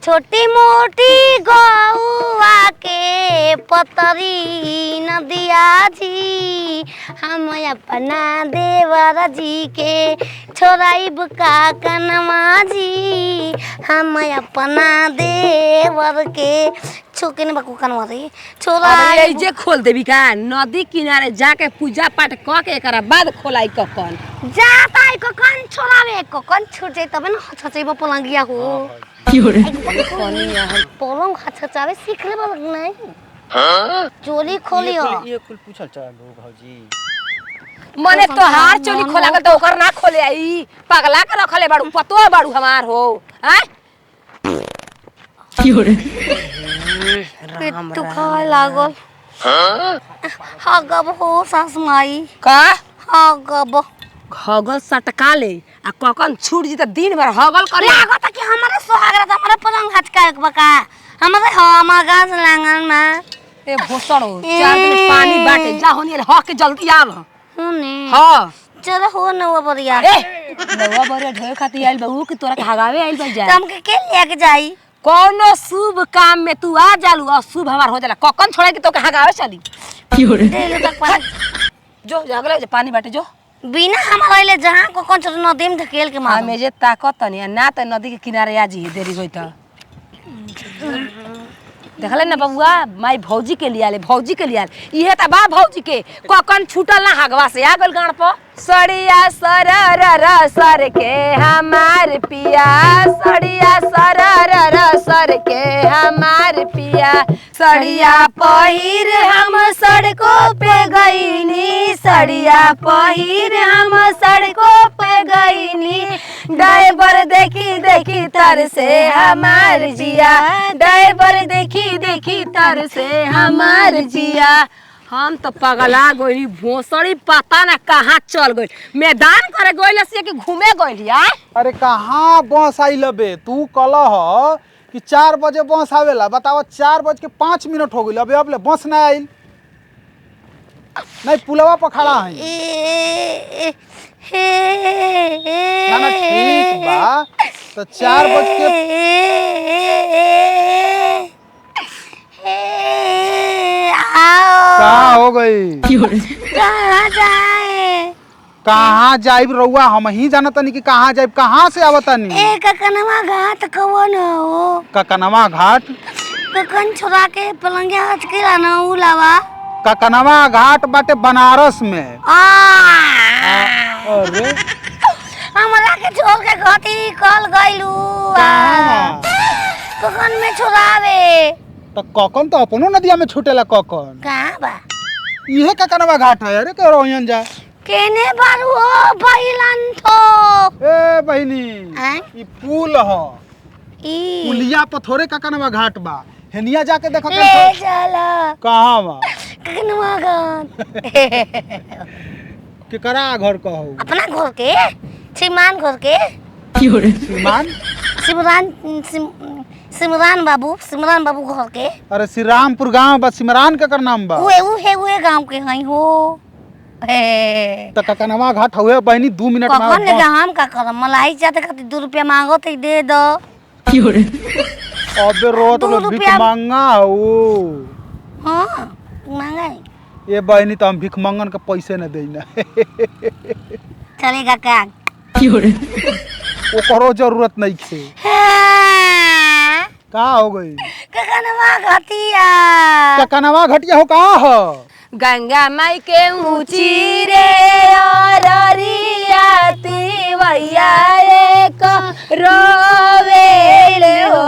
छोटी मोटी गौआ के पतरी नदिया जी हम अपना देवर जी के छोराइब का कनमा जी हम अपना देवर के छोके ने बकू कनवा रही छोरा ये जे खोल देबी का नदी किनारे जाके पूजा पाठ क के एकरा बाद खोलाई कखन जाता है कौन छोरावे कौन छूटे तब ना छचेबो पलंगिया हो पलंग छचावे सीख ले बल नहीं हां चोली खोलियो ये कुल पूछल चलो भौजी मने तोहार चोली खोला गल त ओकर ना खोले आई पगला के रखले बाड़ू पतो बाड़ू हमार हो हैं राम तू खा लागल हां गब हो सास माई का हां गब हगल सटका ले आ कखन छूट जी त दिन भर हगल करे लागत कि हमारे सोहागरा हमारे पलंग हचका एक बका हमारे हमा गाज लांगन में ए भोसड़ो चार दिन पानी बाटे जा होनी ह के जल्दी आव होने हां चलो हो नवा बरिया ए नवा बरिया ढेर खाती आइल बहू कि तोरा के हगावे आइल बा जा तुम के लेके जाई कोनो शुभ काम में तू आ जालू और शुभ हमार हो जाला कखन छोड़े कि तो के हगावे चली डेलो तक पानी जो जगले जे पानी बाटे जो बिना हमारे ले जहां को कौन छोड़ नदी में धकेल के मार हमें जे ताकत तनी ना त नदी के किनारे आ जी देरी होई त देखले ना बबुआ माई भौजी के लिया ले भौजी के लिया इहे त बा भौजी के कखन छूटल ना हगवा से आ गल गाड़ प सड़िया सरर सर के हमार पिया सड़िया सरर सर के हमार पिया सड़िया पहिर हम सड़कों पे गईनी सड़िया पहिर हम सड़कों पे गईनी ड्राइवर देखी देखी तर से हमार जिया ड्राइवर देखी देखी तर से हमार जिया हम तो पगला गई भोसड़ी पता ना कहाँ चल गई मैदान करे गई से कि घूमे गई यार अरे कहाँ बस आई लबे तू कलह कि 4 बजे बस आवेला बताओ 4:05 हो गई अबे अबले बस ना आइल नहीं पुलवा पर खड़ा है ना ना ठीक बा तो 4 बज के कहाँ हो गई कहाँ जाए कहाँ जाइब रउआ हम ही जानतनी कि कहाँ जाइब कहाँ से आवतनी एक कनवा घाट कवन हो ककनवा घाट ककन छोरा के पलंगे हच के लाना उलावा ककनवा घाट बाटे बनारस में अरे हमरा के छोड़ के घटी कल गइलू कहाँ ककन में छोरावे तो ककन तो अपनो नदिया में छूटेला ककन कहाँ बा इहे ककनवा घाट है अरे के रोयन जा केने बारू हो बहिलन थो ए बहिनी हैं? ई पुल ह ई पुलिया पर थोड़े ककनवा घाट बा हेनिया जाके देखो ले चला कहाँ बा ककनवा घाट केकरा घर कहू अपना घर के श्रीमान घर के श्रीमान सिमरान बाबू घर के अरे श्री रामपुर गांव बा सिमरान केकर नाम बा उहे गांव के हई हो त ककनवा घाट हुए बहनी 2 मिनट में कखन ले हम का करम मलाई जाते खातिर 2 रुपया मांगो त दे दो अबे रोत 2 लो भिख रुपया मांगा हो हां मांगाई ये बहनी तो हम भिख मांगन के पैसे न देना चलेगा का ओकरो जरूरत नहीं छे का हो गई ककनवा घटिया ककनवा घटिया हो कहाँ हो गंगा माई के ऊंची रे अररिया तिवैया एक रोवेले हो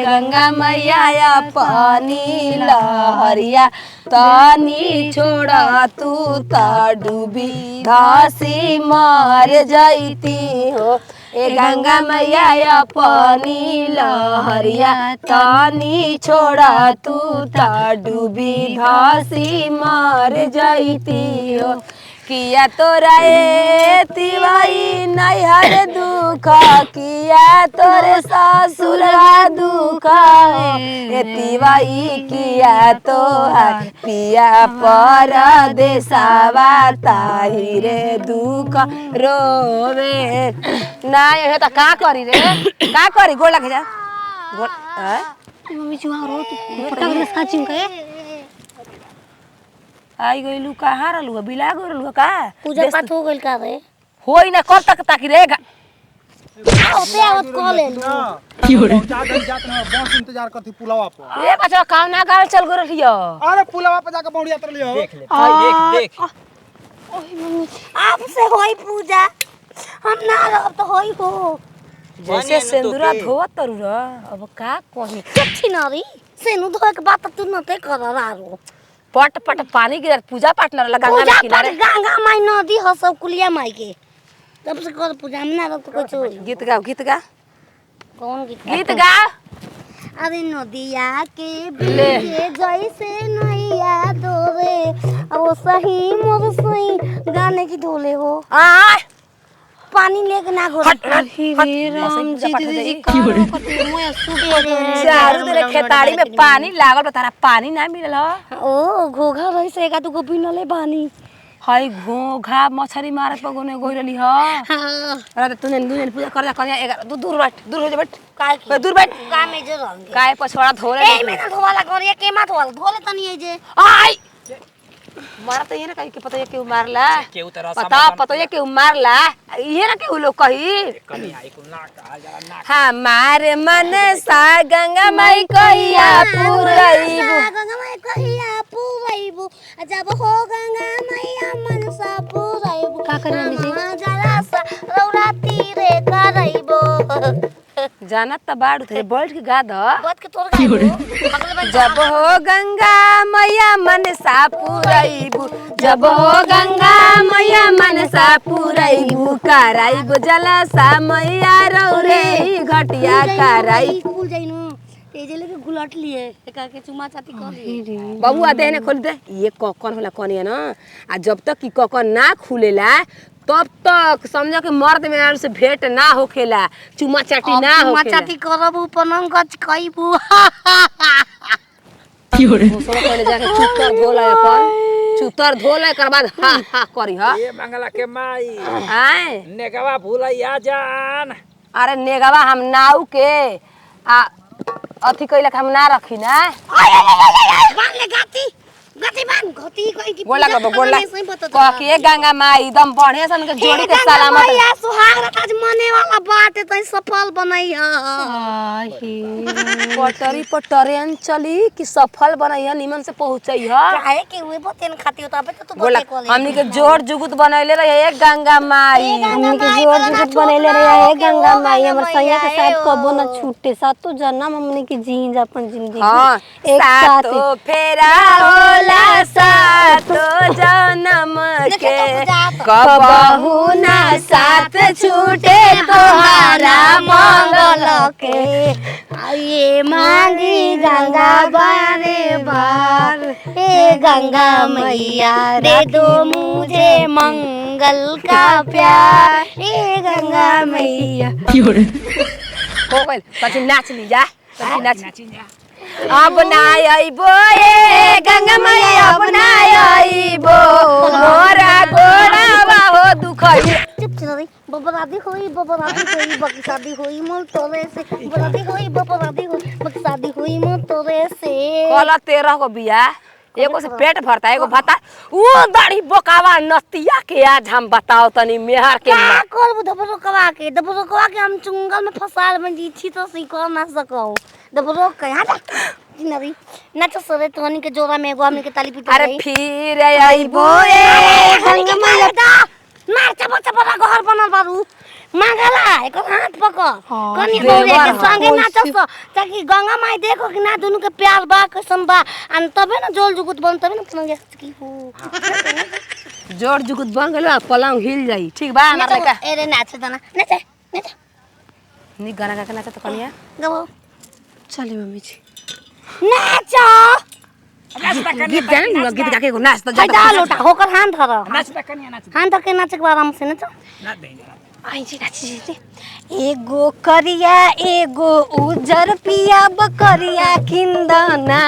गंगा मैया पानी लहरिया तनी छोड़ा तू ता डूबी घासी मार जाती हो ए गंगा मैया पानी लहरिया तनी छोड़ा तू ता डूबी घासी मार जाती हो किया तोरा ए तिवाई नैहर दुख किया तोरे ससुरा दुख ए तिवाई किया तोहार पिया परदेसवा ताही रे दुख रोवे ना ये त का करी रे का करी गोड़ लग जा मम्मी जी वहाँ रो तू पटक दे साची के आई गइलू कहाँ रहलू बिला गइलू का पूजा पाठ हो गइल का रे होई ना कब तक ताकि रहेगा ओते आवत कॉल ले लू की हो रे जात ना बस इंतजार करती पुलवा पर ए बच्चा काम ना गाल चल गो रहियो अरे पुलवा पे जाके बौड़िया तर लियो देख ले भाई देख ओए मम्मी आपसे होई पूजा हम ना रहब तो होई हो जैसे सिंदूरा धोवत तरू र अब का कही कच्छी नरी सेनु धोए के बात तू न ते कर रारो पट पट पानी गिरत पूजा पाठ न लगा पूजा गंगा पाठ किनारे गंगा माई नदी ह सब कुलिया माई के तब से कर पूजा हम ना रहब तो कुछ होई गीत गा कौन गीत गीत गा अरे नदिया के बीचे जैसे नैया डोले अब वो सही मोर सही गाने की ढोले हो आ पानी लेके ना घोड़े हट राम जी दीदी की हो रे चारू तेरे खेताड़ी में पानी लागल बा तारा पानी ना मिलल ह ओ घोघा रही से का तू को बिनले बानी हई घोघा मछरी मारत पर गोने गोई रहली ह हां अरे तूने दूने पूजा कर जा कर तू दूर हो जा बैठ काय की दूर बैठ का में जो रंगे काय पछोड़ा धोरे ए में ना धोवाला करिए के मा धोवाला धोले तनी ए जे आई मारा तो ये ना कहीं के पता ये क्यों मारला केहू तरह पता पता ये क्यों मारला ये ना केहू लोग कही कनी आई कुल ना कहा जरा ना हमारे मन सा गंगा माई कहिया पुरईबू गंगा माई कहिया पुरईबू जब हो गंगा मैया मन सा पुरईबू का करे मम्मी जी जला सा रौरा तीरे करईबो जानत त बाड़ू थे बैठ के गा द बात के तोर का जब हो गंगा मैया मन सा पुरईबू जब हो गंगा मैया मन सा पुरईबू कराईबू जलसा मैया रौरे घटिया कराई स्कूल जाइनु तेजे लेके गुलाट लिए एका के चुमा चाटी कर लिए बबुआ देने खोल दे ये कॉकन होला कौन है ना आ जब तक की कॉकन ना खुलेला तब तक समझ के मर्द में से भेंट ना होखेला चुमा चाटी ना चुमा होखेला चाटी करबू पनंग गच कइबू की हो रे पहले जाके चुतर धोला अपन चुतर धोला एकर बाद हा हा करी ह ये मंगला के माई आए नेगवा भूलैया जान अरे नेगवा हम नाऊ के आ अथी कइला के हम ना रखी ना बांध ले गाती गाती बांध घटी कोई की गोला कह के गंगा माई एकदम बढ़िया सन के जोड़ी के सलामत या सुहाग रात आज मने वाला बात है तई सफल बनई पटरी पर ट्रेन चली कि सफल बनैया निमन से पहुंचई ह काहे के हुए बतेन खाती होता बे तो बोला हमनी के जोड़ जुगुत बनैले रहे एक गंगा माई हमनी के जोड़ जुगुत बनैले रहे है गंगा माई हमर सैया के साथ कबो न छूटे सातो जन्म हमनी के जी अपन जिंदगी हां एक साथ सातो फेरा होला सातो जन्म के कबहू ना साथ छूटे तोहारा मंगल के ये मांगी गंगा बारे बार ए गंगा मैया दे दो मुझे मंगल का प्यार ए गंगा मैया हो गइल પછી नाच ली जा नाच अब ना आइबो ए गंगा मैया अब ना आइबो मोरा गोड़ावा हो दुखई चुप चल बबरादी होई बकी शादी होई मोर तोरे से बबरादी होई बकी शादी होई मोर तोरे से कला 13 को बिया एगो से पेट भरता एगो भाता ऊ दाढ़ी बोकावा नतिया के आज हम बताओ तनी मेहर के का करबू दबरोकवा के हम चुंगल में फसाल में जी छी तो सी कर ना सको दबरोक के हटा जिनरी नाच सरे तोनी के जोरा में एगो हमनी के ताली पीटे अरे फिर आइबो ए गंगा मैया मार चबा चबा घर बनल बारू मांगला एक हाथ पकड़ कनी बोले के संगे नाचस ताकि गंगा माई देखो कि ना दोनों के प्यार बा कैसन बा अन तबे ना जोल जुगुत बन तबे ना पलंग की हो जोड़ जुगुत बन गेल पलंग हिल जाई ठीक बा हमार लड़का एरे नाच तना नाच नी गाना गा के नाच तो कनिया गबो चली मम्मी जी नाच गीत गाना गीत गा के नाच तो जा लोटा होकर हाथ धर नाच त कनिया नाच हाथ धर के नाच के आराम से नाच ना दे जरा आई जी नाची जी एगो करिया एगो उजर पिया बकरिया किंदना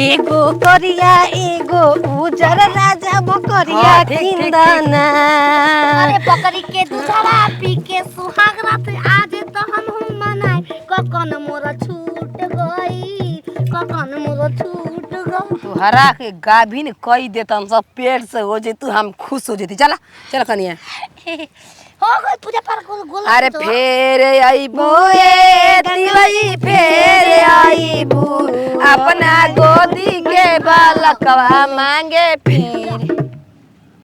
एगो करिया एगो उजर राजा बकरिया हाँ, ठीक, ठीक, ठीक। किंदना अरे बकरी के दूधरा पी के सुहाग रात आज तो हम मनाए ककन मोर छूट गई ककन मोर छूट गई तुहरा के गाभिन कई देतन सब पेट से हो जेतू हम खुश हो जेती चला चल कनिया हो गई पूजा पाठ गोल अरे फेर आईबू ए दिलई फेर आईबू अपना गोदी के बालकवा मांगे फेर